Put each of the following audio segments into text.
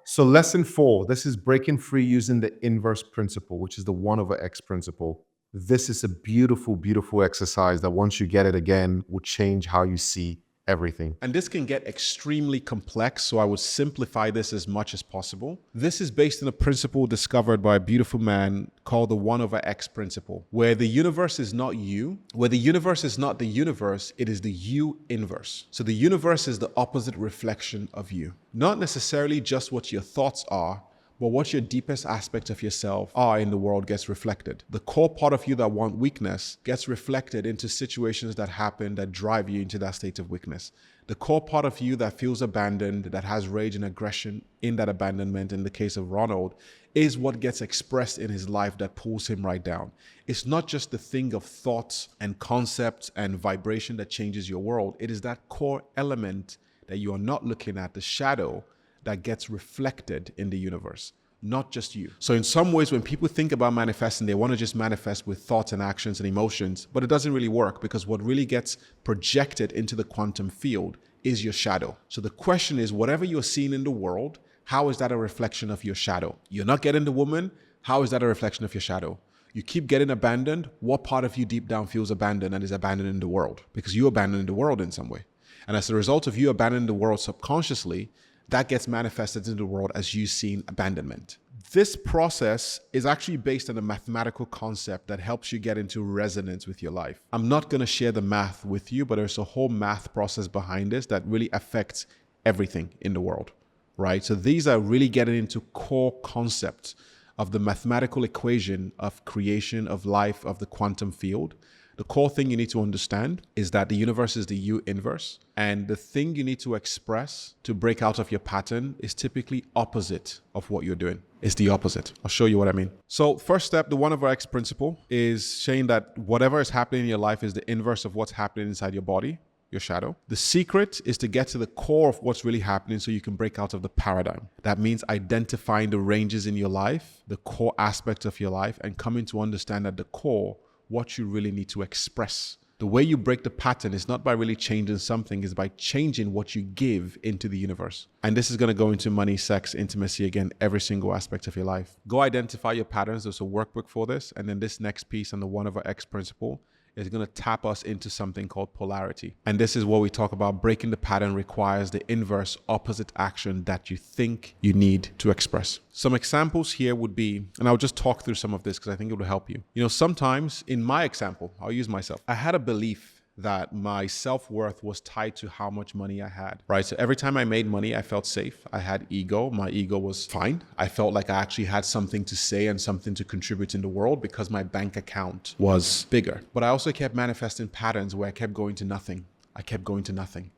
So lesson 4, this is breaking free using the inverse principle, which is the 1 over x principle. This is a beautiful, beautiful exercise that once you get it again, will change how you see everything. And this can get extremely complex, so I would simplify this as much as possible. This is based on a principle discovered by a beautiful man called the 1 over x principle, where the universe is not you, where the universe is not the universe, it is the you inverse. So the universe is the opposite reflection of you. Not necessarily just what your thoughts are, but what your deepest aspects of yourself are in the world gets reflected. The core part of you that want weakness gets reflected into situations that happen that drive you into that state of weakness. The core part of you that feels abandoned, that has rage and aggression in that abandonment, in the case of Ronald, is what gets expressed in his life that pulls him right down. It's not just the thing of thoughts and concepts and vibration that changes your world. It is that core element that you are not looking at, the shadow, that gets reflected in the universe, not just you. So in some ways, when people think about manifesting, they want to just manifest with thoughts and actions and emotions, but it doesn't really work because what really gets projected into the quantum field is your shadow. So the question is, whatever you're seeing in the world, how is that a reflection of your shadow? You're not getting the woman, how is that a reflection of your shadow? You keep getting abandoned, what part of you deep down feels abandoned and is abandoned in the world? Because you abandoned the world in some way. And as a result of you abandoning the world subconsciously, that gets manifested into the world as you seeing abandonment. This process is actually based on a mathematical concept that helps you get into resonance with your life. I'm not going to share the math with you, but there's a whole math process behind this that really affects everything in the world, right? So these are really getting into core concepts of the mathematical equation of creation, of life, of the quantum field. The core thing you need to understand is that the universe is the you inverse. And the thing you need to express to break out of your pattern is typically opposite of what you're doing. It's the opposite. I'll show you what I mean. So first step, the 1 over x principle is saying that whatever is happening in your life is the inverse of what's happening inside your body, your shadow. The secret is to get to the core of what's really happening so you can break out of the paradigm. That means identifying the ranges in your life, the core aspects of your life, and coming to understand at the core what you really need to express. The way you break the pattern is not by really changing something, it's by changing what you give into the universe. And this is going to go into money, sex, intimacy, again, every single aspect of your life. Go identify your patterns. There's a workbook for this. And then this next piece on the 1 over x principle is going to tap us into something called polarity. And this is what we talk about. Breaking the pattern requires the inverse opposite action that you think you need to express. Some examples here would be, and I'll just talk through some of this because I think it will help you. You know, sometimes in my example, I'll use myself. I had a belief that my self-worth was tied to how much money I had, right? So every time I made money, I felt safe. I had ego. My ego was fine. I felt like I actually had something to say and something to contribute in the world because my bank account was bigger. But I also kept manifesting patterns where I kept going to nothing. I kept going to nothing.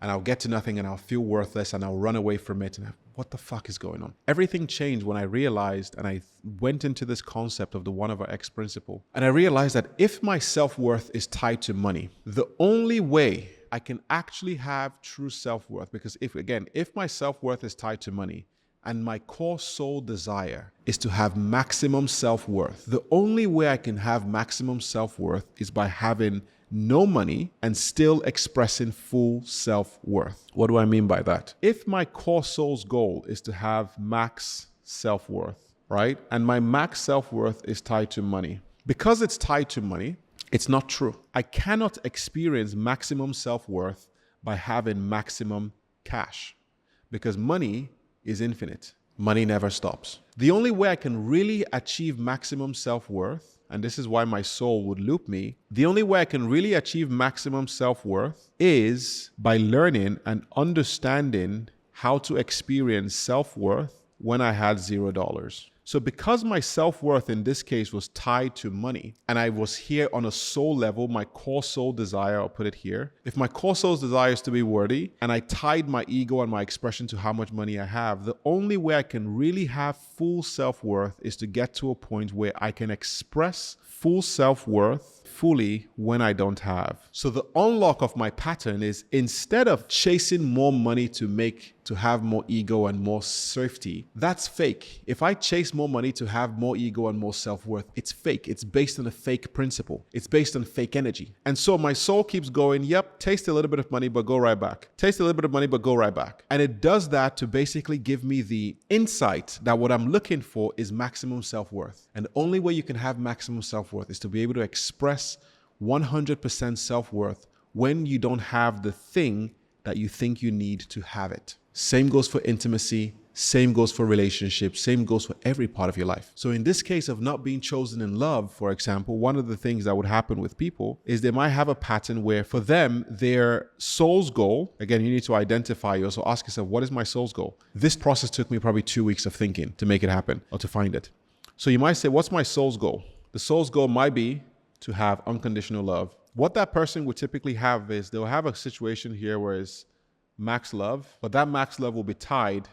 And I'll get to nothing and I'll feel worthless and I'll run away from it. And what the fuck is going on? Everything changed when I realized and I went into this concept of the 1 over x principle. And I realized that if my self-worth is tied to money, the only way I can actually have true self-worth, because if my self-worth is tied to money and my core soul desire is to have maximum self-worth, the only way I can have maximum self-worth is by having no money and still expressing full self-worth. What do I mean by that? If my core soul's goal is to have max self-worth, right? And my max self-worth is tied to money. Because it's tied to money, it's not true. I cannot experience maximum self-worth by having maximum cash because money is infinite. Money never stops. The only way I can really achieve maximum self-worth, and this is why my soul would loop me, the only way I can really achieve maximum self-worth is by learning and understanding how to experience self-worth when I had $0. So because my self-worth in this case was tied to money, and I was here on a soul level, my core soul desire, I'll put it here. If my core soul's desire is to be worthy, and I tied my ego and my expression to how much money I have, the only way I can really have full self-worth is to get to a point where I can express full self-worth fully when I don't have. So the unlock of my pattern is, instead of chasing more money to have more ego and more safety, that's fake. If I chase more money to have more ego and more self-worth, it's fake. It's based on a fake principle. It's based on fake energy. And so my soul keeps going, yep, taste a little bit of money, but go right back. Taste a little bit of money, but go right back. And it does that to basically give me the insight that what I'm looking for is maximum self-worth. And the only way you can have maximum self-worth is to be able to express 100% self-worth when you don't have the thing that you think you need to have it. Same goes for intimacy, same goes for relationships, same goes for every part of your life. So in this case of not being chosen in love, for example, one of the things that would happen with people is they might have a pattern where for them, their soul's goal, again, you need to identify, you also ask yourself, what is my soul's goal? This process took me probably 2 weeks of thinking to make it happen or to find it. So you might say, what's my soul's goal? The soul's goal might be to have unconditional love. What that person would typically have is they'll have a situation here where it's max love, but that max love will be tied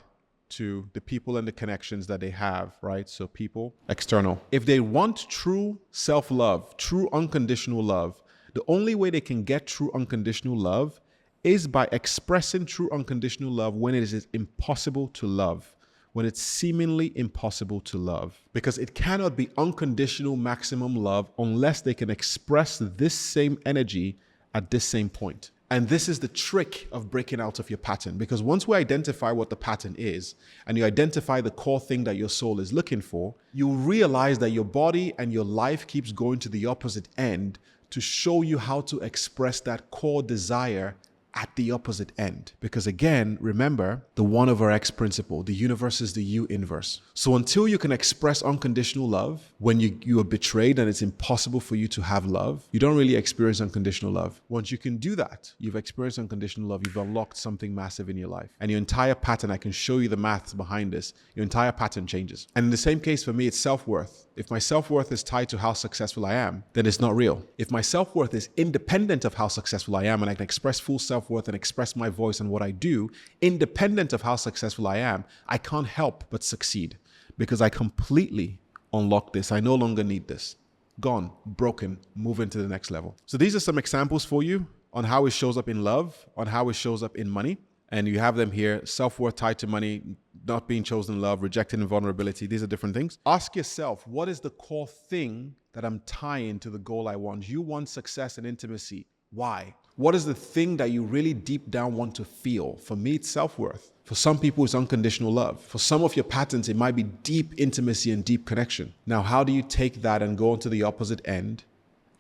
to the people and the connections that they have, right? So people, external. If they want true self-love, true unconditional love, the only way they can get true unconditional love is by expressing true unconditional love when it is impossible to love, when it's seemingly impossible to love. Because it cannot be unconditional maximum love unless they can express this same energy at this same point. And this is the trick of breaking out of your pattern, because once we identify what the pattern is and you identify the core thing that your soul is looking for, you realize that your body and your life keeps going to the opposite end to show you how to express that core desire at the opposite end. Because again, remember the 1/x principle, the universe is the U inverse. So until you can express unconditional love, when you are betrayed and it's impossible for you to have love, you don't really experience unconditional love. Once you can do that, you've experienced unconditional love, you've unlocked something massive in your life. And your entire pattern, I can show you the maths behind this, your entire pattern changes. And in the same case for me, it's self-worth. If my self-worth is tied to how successful I am, then it's not real. If my self-worth is independent of how successful I am and I can express full self-worth and express my voice and what I do, independent of how successful I am, I can't help but succeed because I completely unlock this. I no longer need this. Gone, broken, move into the next level. So these are some examples for you on how it shows up in love, on how it shows up in money. And you have them here: self-worth tied to money, not being chosen in love, rejected in vulnerability. These are different things. Ask yourself, what is the core thing that I'm tying to the goal I want? You want success and intimacy. Why? What is the thing that you really deep down want to feel? For me, it's self-worth. For some people, it's unconditional love. For some of your patterns, it might be deep intimacy and deep connection. Now, how do you take that and go on to the opposite end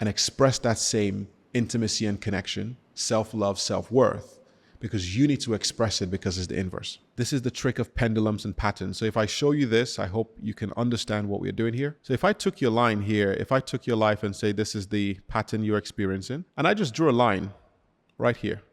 and express that same intimacy and connection, self-love, self-worth? Because you need to express it because it's the inverse. This is the trick of pendulums and patterns. So if I show you this, I hope you can understand what we're doing here. So if I took your line here, if I took your life and say this is the pattern you're experiencing, and I just drew a line right here.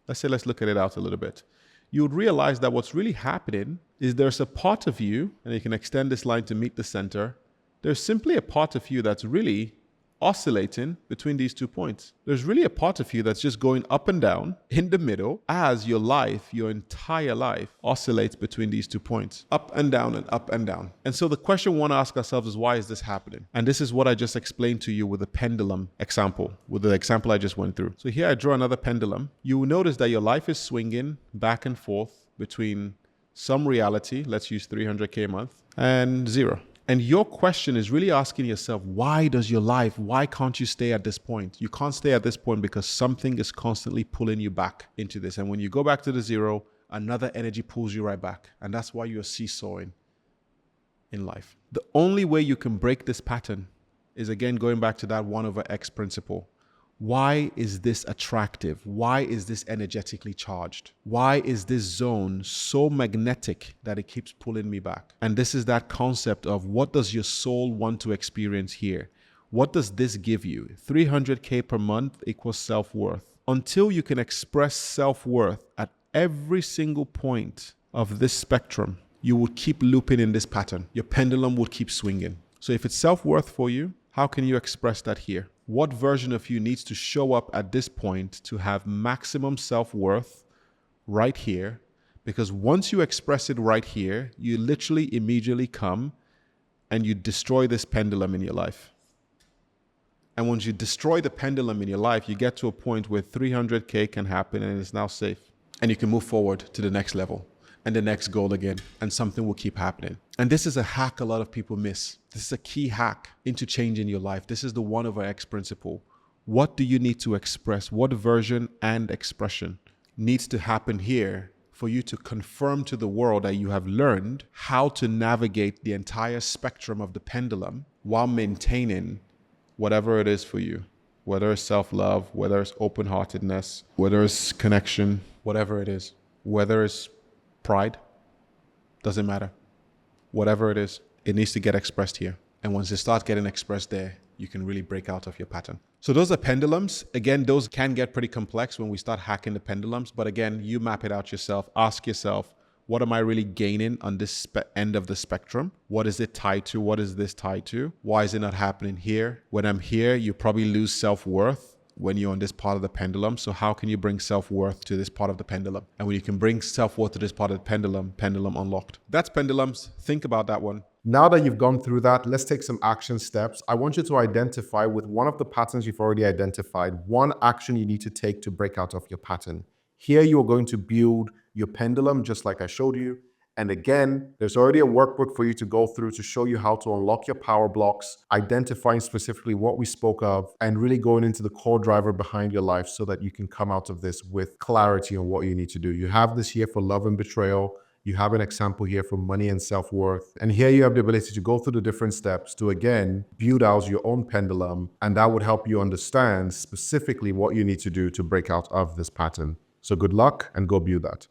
Let's look at it out a little bit. You would realize that what's really happening is there's a part of you, and you can extend this line to meet the center. There's simply a part of you that's really oscillating between these 2 points. There's really a part of you that's just going up and down in the middle as your life, your entire life, oscillates between these 2 points, up and down and up and down. And so the question we want to ask ourselves is, why is this happening? And this is what I just explained to you with the pendulum example, with the example I just went through. So here I draw another pendulum. You will notice that your life is swinging back and forth between some reality, let's use 300K a month, and zero. And your question is really asking yourself, why can't you stay at this point? You can't stay at this point because something is constantly pulling you back into this. And when you go back to the zero, another energy pulls you right back. And that's why you're seesawing in life. The only way you can break this pattern is, again, going back to that 1/x principle. Why is this attractive? Why is this energetically charged? Why is this zone so magnetic that it keeps pulling me back? And this is that concept of, what does your soul want to experience here? What does this give you? 300K per month equals self-worth. Until you can express self-worth at every single point of this spectrum, you will keep looping in this pattern. Your pendulum will keep swinging. So if it's self-worth for you, how can you express that here? What version of you needs to show up at this point to have maximum self-worth right here? Because once you express it right here, you literally immediately come and you destroy this pendulum in your life. And once you destroy the pendulum in your life, you get to a point where 300K can happen and it's now safe. And you can move forward to the next level and the next goal again, and something will keep happening. And this is a hack a lot of people miss. This is a key hack into changing your life. This is the 1/X principle. What do you need to express? What version and expression needs to happen here for you to confirm to the world that you have learned how to navigate the entire spectrum of the pendulum while maintaining whatever it is for you, whether it's self-love, whether it's open-heartedness, whether it's connection, whatever it is, whether it's pride, doesn't matter. Whatever it is, it needs to get expressed here. And once it starts getting expressed there, you can really break out of your pattern. So those are pendulums. Again, those can get pretty complex when we start hacking the pendulums. But again, you map it out yourself. Ask yourself, what am I really gaining on this end of the spectrum? What is it tied to? What is this tied to? Why is it not happening here? When I'm here, you probably lose self-worth when you're on this part of the pendulum. So how can you bring self-worth to this part of the pendulum? And when you can bring self-worth to this part of the pendulum, pendulum unlocked. That's pendulums. Think about that one. Now that you've gone through that, let's take some action steps. I want you to identify with one of the patterns you've already identified, one action you need to take to break out of your pattern. Here you are going to build your pendulum just like I showed you. And again, there's already a workbook for you to go through to show you how to unlock your power blocks, identifying specifically what we spoke of, and really going into the core driver behind your life so that you can come out of this with clarity on what you need to do. You have this here for love and betrayal. You have an example here for money and self-worth. And here you have the ability to go through the different steps to, again, build out your own pendulum. And that would help you understand specifically what you need to do to break out of this pattern. So good luck and go build that.